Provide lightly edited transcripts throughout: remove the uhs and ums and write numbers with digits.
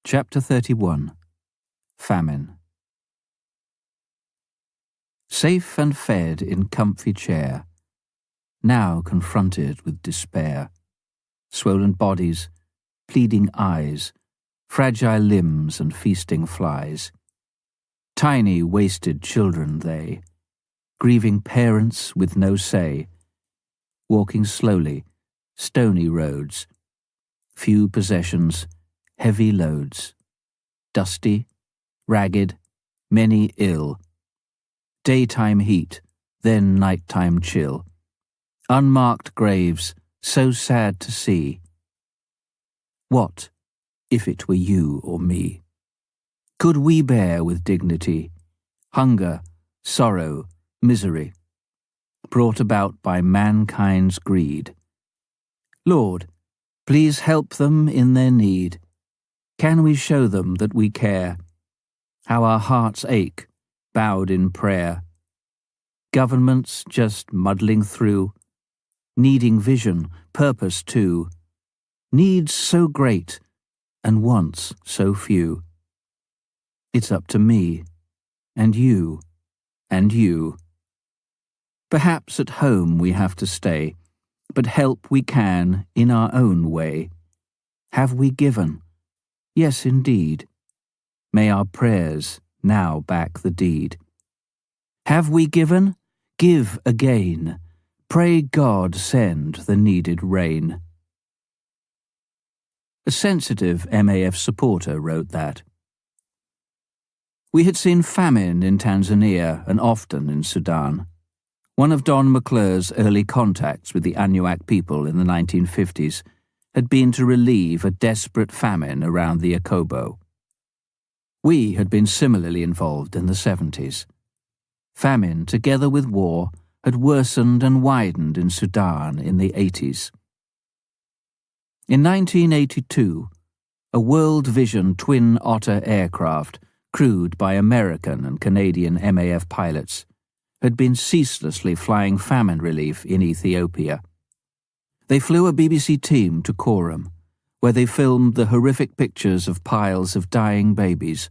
Chapter 31. Famine. Safe and fed in comfy chair, now confronted with despair, swollen bodies, pleading eyes, fragile limbs and feasting flies. Tiny wasted children they, grieving parents with no say, walking slowly, stony roads, few possessions, heavy loads, dusty, ragged, many ill, daytime heat, then nighttime chill, unmarked graves, so sad to see. What, if it were you or me? Could we bear with dignity hunger, sorrow, misery, brought about by mankind's greed? Lord, please help them in their need. Can we show them that we care, how our hearts ache, bowed in prayer? Governments just muddling through, needing vision, purpose too, needs so great and wants so few. It's up to me, and you, and you. Perhaps at home we have to stay, but help we can in our own way. Have we given? Yes, indeed. May our prayers now back the deed. Have we given? Give again. Pray God send the needed rain. A sensitive MAF supporter wrote that. We had seen famine in Tanzania and often in Sudan. One of Don McClure's early contacts with the Anuak people in the 1950s had been to relieve a desperate famine around the Akobo. We had been similarly involved in the 70s. Famine, together with war, had worsened and widened in Sudan in the 80s. In 1982, a World Vision Twin Otter aircraft, crewed by American and Canadian MAF pilots, had been ceaselessly flying famine relief in Ethiopia. They flew a BBC team to Korum, where they filmed the horrific pictures of piles of dying babies,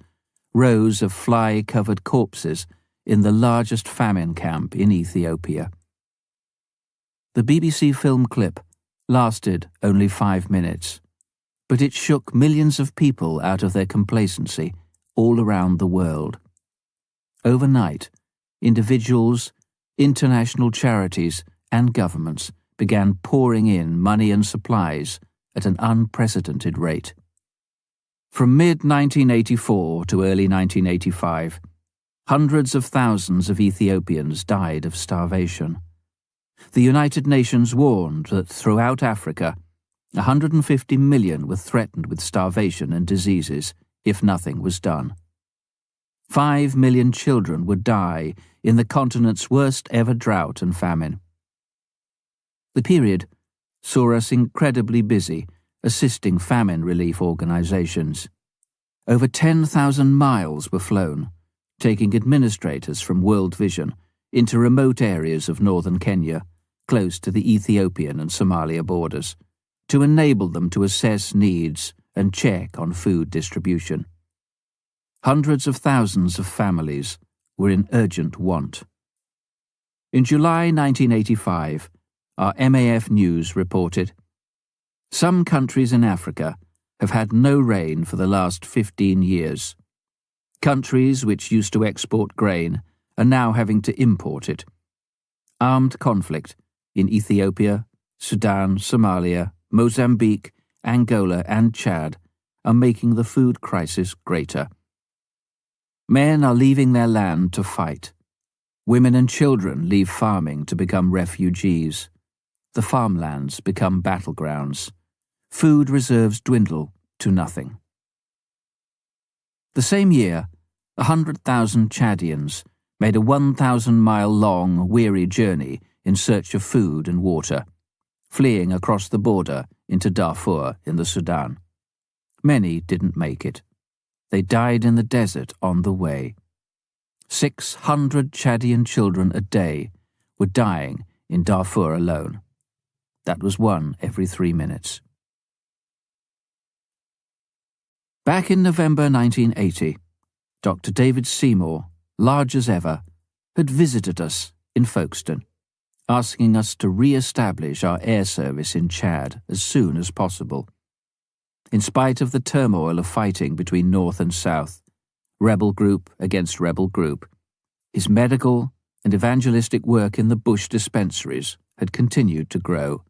rows of fly-covered corpses in the largest famine camp in Ethiopia. The BBC film clip lasted only 5 minutes, but it shook millions of people out of their complacency all around the world. Overnight, individuals, international charities, and governments began pouring in money and supplies at an unprecedented rate. From mid-1984 to early 1985, hundreds of thousands of Ethiopians died of starvation. The United Nations warned that throughout Africa, 150 million were threatened with starvation and diseases if nothing was done. 5 million children would die in the continent's worst ever drought and famine. The period saw us incredibly busy assisting famine relief organizations. Over 10,000 miles were flown, taking administrators from World Vision into remote areas of northern Kenya, close to the Ethiopian and Somalia borders, to enable them to assess needs and check on food distribution. Hundreds of thousands of families were in urgent want. In July 1985, our MAF News reported, "Some countries in Africa have had no rain for the last 15 years. Countries which used to export grain are now having to import it. Armed conflict in Ethiopia, Sudan, Somalia, Mozambique, Angola, and Chad are making the food crisis greater. Men are leaving their land to fight. Women and children leave farming to become refugees. The farmlands become battlegrounds. Food reserves dwindle to nothing." The same year, 100,000 Chadians made a 1,000-mile-long, weary journey in search of food and water, fleeing across the border into Darfur in the Sudan. Many didn't make it. They died in the desert on the way. 600 Chadian children a day were dying in Darfur alone. That was one every 3 minutes. Back in November 1980, Dr. David Seymour, large as ever, had visited us in Folkestone, asking us to re-establish our air service in Chad as soon as possible. In spite of the turmoil of fighting between North and South, rebel group against rebel group, his medical and evangelistic work in the bush dispensaries had continued to grow.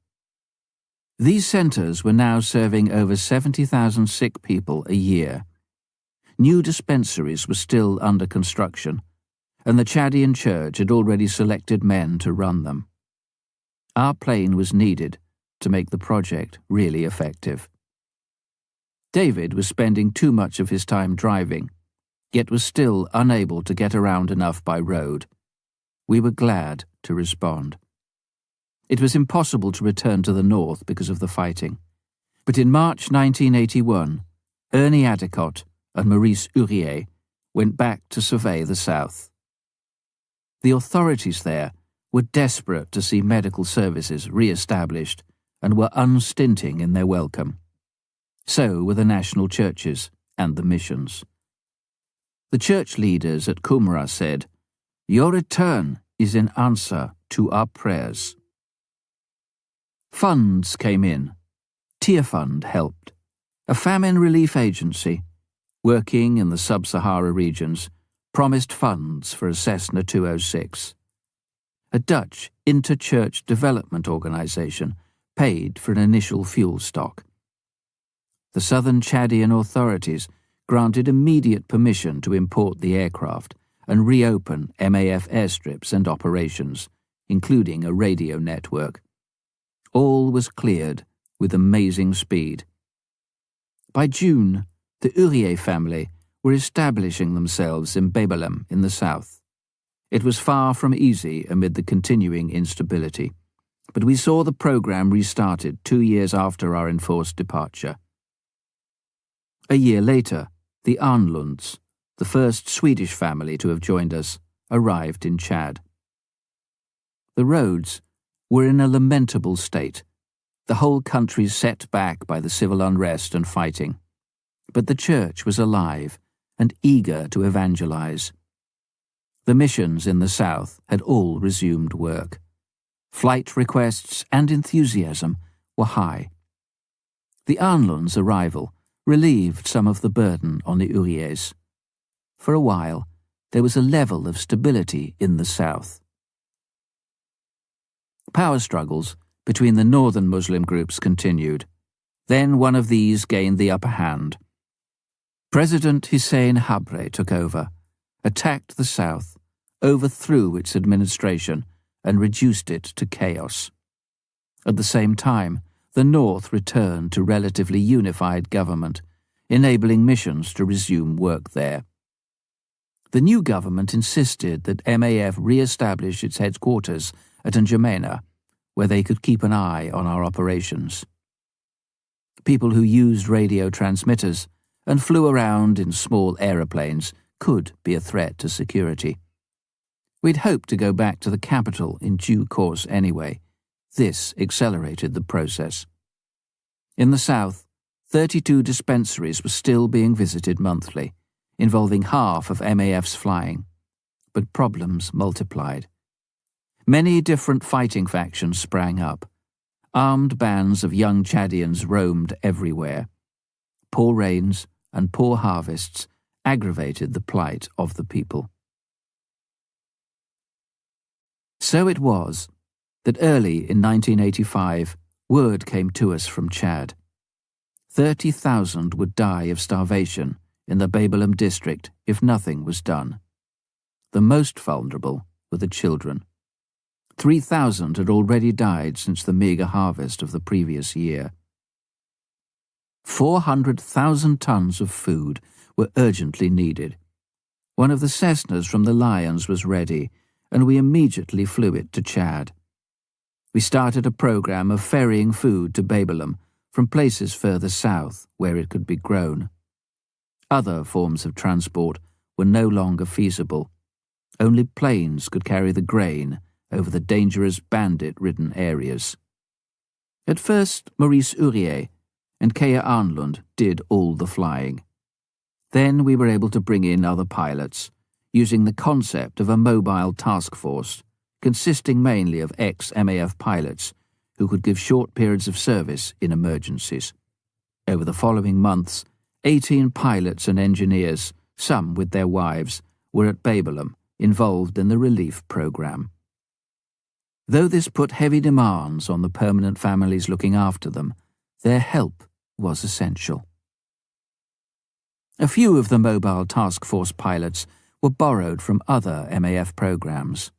These centres were now serving over 70,000 sick people a year. New dispensaries were still under construction, and the Chadian Church had already selected men to run them. Our plane was needed to make the project really effective. David was spending too much of his time driving, yet was still unable to get around enough by road. We were glad to respond. It was impossible to return to the north because of the fighting, but in March 1981, Ernie Adicott and Maurice Urier went back to survey the south. The authorities there were desperate to see medical services re-established and were unstinting in their welcome. So were the national churches and the missions. The church leaders at Qumra said, "Your return is an answer to our prayers." Funds came in. Tear Fund helped. A famine relief agency, working in the sub-Sahara regions, promised funds for a Cessna 206. A Dutch inter-church development organisation paid for an initial fuel stock. The southern Chadian authorities granted immediate permission to import the aircraft and reopen MAF airstrips and operations, including a radio network. All was cleared with amazing speed. By June, the Urier family were establishing themselves in Bebelem in the south. It was far from easy amid the continuing instability, but we saw the program restarted 2 years after our enforced departure. A year later, the Arnlunds, the first Swedish family to have joined us, arrived in Chad. The roads were in a lamentable state, the whole country set back by the civil unrest and fighting. But the church was alive and eager to evangelize. The missions in the south had all resumed work. Flight requests and enthusiasm were high. The Arnlunds' arrival relieved some of the burden on the Uriers. For a while, there was a level of stability in the south. Power struggles between the northern Muslim groups continued. Then one of these gained the upper hand. President Hissène Habré took over, attacked the south, overthrew its administration, and reduced it to chaos. At the same time, the north returned to relatively unified government, enabling missions to resume work there. The new government insisted that MAF re-establish its headquarters at N'Djamena, where they could keep an eye on our operations. People who used radio transmitters and flew around in small aeroplanes could be a threat to security. We'd hoped to go back to the capital in due course anyway. This accelerated the process. In the south, 32 dispensaries were still being visited monthly, involving half of MAF's flying. But problems multiplied. Many different fighting factions sprang up. Armed bands of young Chadians roamed everywhere. Poor rains and poor harvests aggravated the plight of the people. So it was that early in 1985, word came to us from Chad. 30,000 would die of starvation in the Bebelem district if nothing was done. The most vulnerable were the children. 3,000 had already died since the meagre harvest of the previous year. 400,000 tons of food were urgently needed. One of the Cessnas from the Lions was ready, and we immediately flew it to Chad. We started a program of ferrying food to Bebelem from places further south where it could be grown. Other forms of transport were no longer feasible. Only planes could carry the grain over the dangerous bandit-ridden areas. At first, Maurice Urier and Kea Arnlund did all the flying. Then we were able to bring in other pilots, using the concept of a mobile task force, consisting mainly of ex-MAF pilots who could give short periods of service in emergencies. Over the following months, 18 pilots and engineers, some with their wives, were at Babylon, involved in the relief program. Though this put heavy demands on the permanent families looking after them, their help was essential. A few of the mobile task force pilots were borrowed from other MAF programs.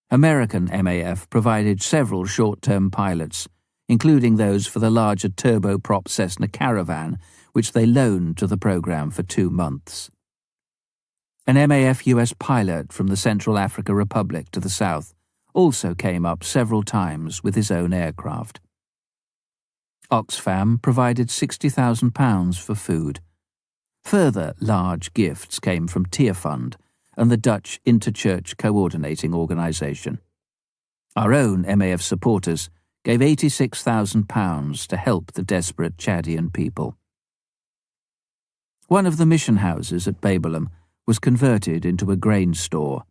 American MAF provided several short-term pilots, including those for the larger turboprop Cessna Caravan, which they loaned to the program for 2 months. An MAF US pilot from the Central Africa Republic to the south also came up several times with his own aircraft. Oxfam provided £60,000 for food. Further large gifts came from Tier Fund and the Dutch Interchurch Coordinating Organisation. Our own MAF supporters gave £86,000 to help the desperate Chadian people. One of the mission houses at Babylon was converted into a grain store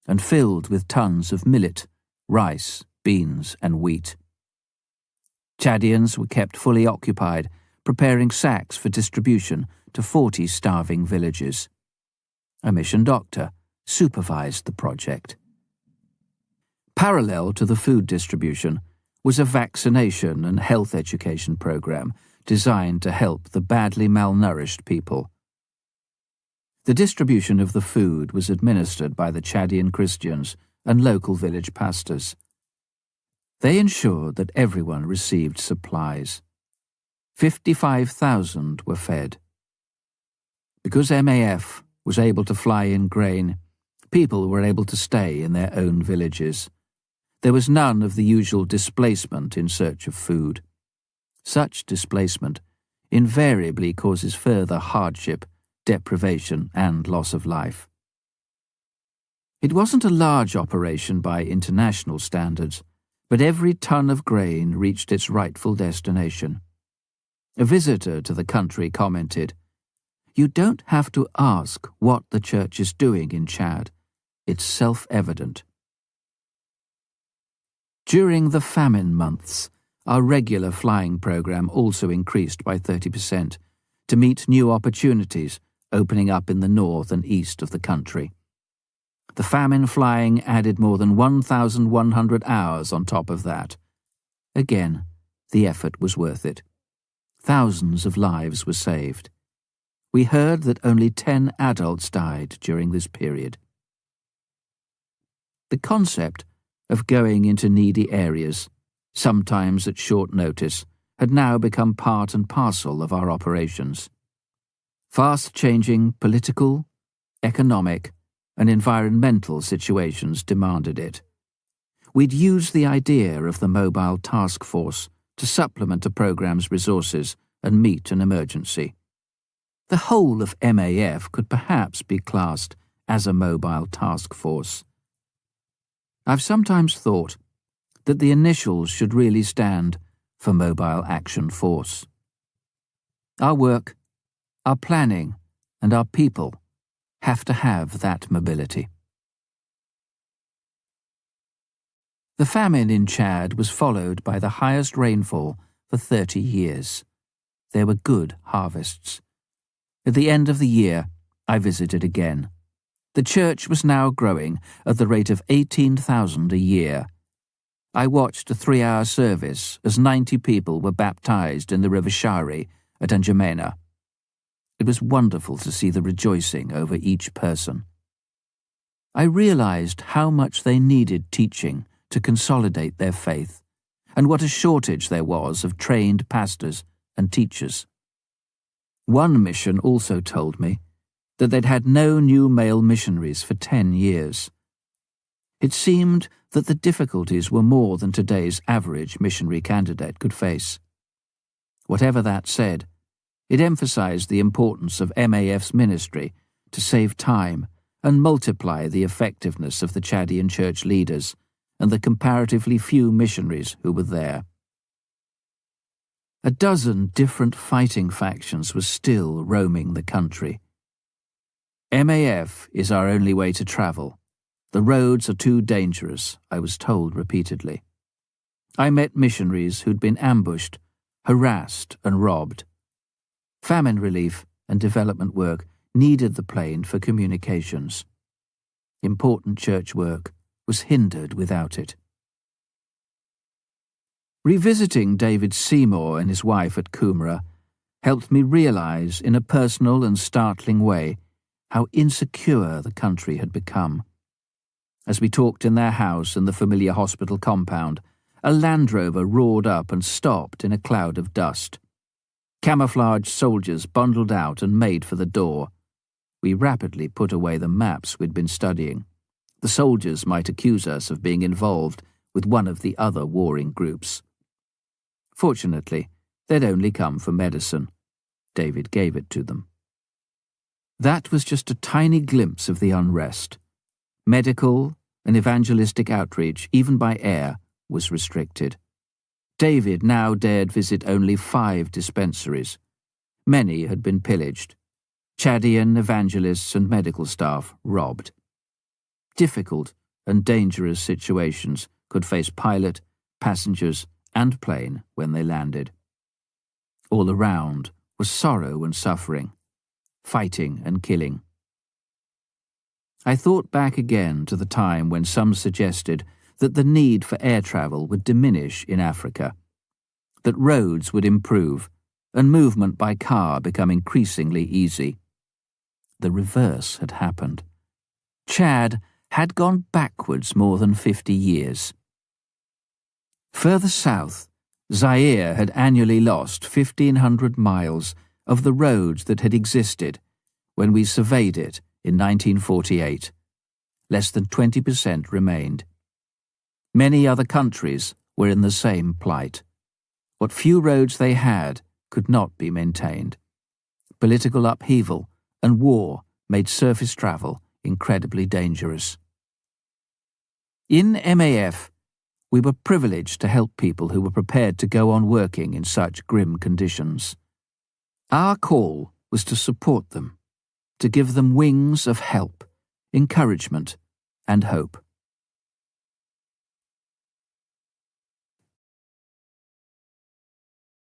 and filled with tons of millet, rice, beans and wheat. Chadians were kept fully occupied, preparing sacks for distribution to 40 starving villages. A mission doctor supervised the project. Parallel to the food distribution was a vaccination and health education program designed to help the badly malnourished people. The distribution of the food was administered by the Chadian Christians and local village pastors. They ensured that everyone received supplies. 55,000 were fed. Because MAF was able to fly in grain, people were able to stay in their own villages. There was none of the usual displacement in search of food. Such displacement invariably causes further hardship, deprivation, and loss of life. It wasn't a large operation by international standards, but every ton of grain reached its rightful destination. A visitor to the country commented, "You don't have to ask what the church is doing in Chad. It's self-evident." During the famine months, our regular flying program also increased by 30% to meet new opportunities opening up in the north and east of the country. The famine flying added more than 1,100 hours on top of that. Again, the effort was worth it. Thousands of lives were saved. We heard that only 10 adults died during this period. The concept of going into needy areas, sometimes at short notice, had now become part and parcel of our operations. Fast-changing political, economic, and environmental situations demanded it. We'd use the idea of the mobile task force to supplement a program's resources and meet an emergency. The whole of MAF could perhaps be classed as a mobile task force. I've sometimes thought that the initials should really stand for Mobile Action Force. Our work, our planning, and our people have to have that mobility. The famine in Chad was followed by the highest rainfall for 30 years. There were good harvests. At the end of the year, I visited again. The church was now growing at the rate of 18,000 a year. I watched a 3-hour service as 90 people were baptized in the River Shari at N'Djamena. It was wonderful to see the rejoicing over each person. I realized how much they needed teaching to consolidate their faith, and what a shortage there was of trained pastors and teachers. One mission also told me that they'd had no new male missionaries for 10 years. It seemed that the difficulties were more than today's average missionary candidate could face. Whatever that said, it emphasized the importance of MAF's ministry to save time and multiply the effectiveness of the Chadian church leaders and the comparatively few missionaries who were there. A dozen different fighting factions were still roaming the country, MAF is our only way to travel. The roads are too dangerous, I was told repeatedly. I met missionaries who'd been ambushed, harassed and robbed. Famine relief and development work needed the plane for communications. Important church work was hindered without it. Revisiting David Seymour and his wife at Coomera helped me realize in a personal and startling way how insecure the country had become. As we talked in their house in the familiar hospital compound, a Land Rover roared up and stopped in a cloud of dust. Camouflaged soldiers bundled out and made for the door. We rapidly put away the maps we'd been studying. The soldiers might accuse us of being involved with one of the other warring groups. Fortunately, they'd only come for medicine. David gave it to them. That was just a tiny glimpse of the unrest. Medical and evangelistic outreach, even by air, was restricted. David now dared visit only 5 dispensaries. Many had been pillaged. Chadian evangelists and medical staff robbed. Difficult and dangerous situations could face pilot, passengers, and plane when they landed. All around was sorrow and suffering, fighting and killing. I thought back again to the time when some suggested that the need for air travel would diminish in Africa, that roads would improve and movement by car become increasingly easy. The reverse had happened. Chad had gone backwards more than 50 years. Further south, Zaire had annually lost 1,500 miles of the roads that had existed when we surveyed it in 1948. Less than 20% remained. Many other countries were in the same plight. What few roads they had could not be maintained. Political upheaval and war made surface travel incredibly dangerous. In MAF, we were privileged to help people who were prepared to go on working in such grim conditions. Our call was to support them, to give them wings of help, encouragement, and hope.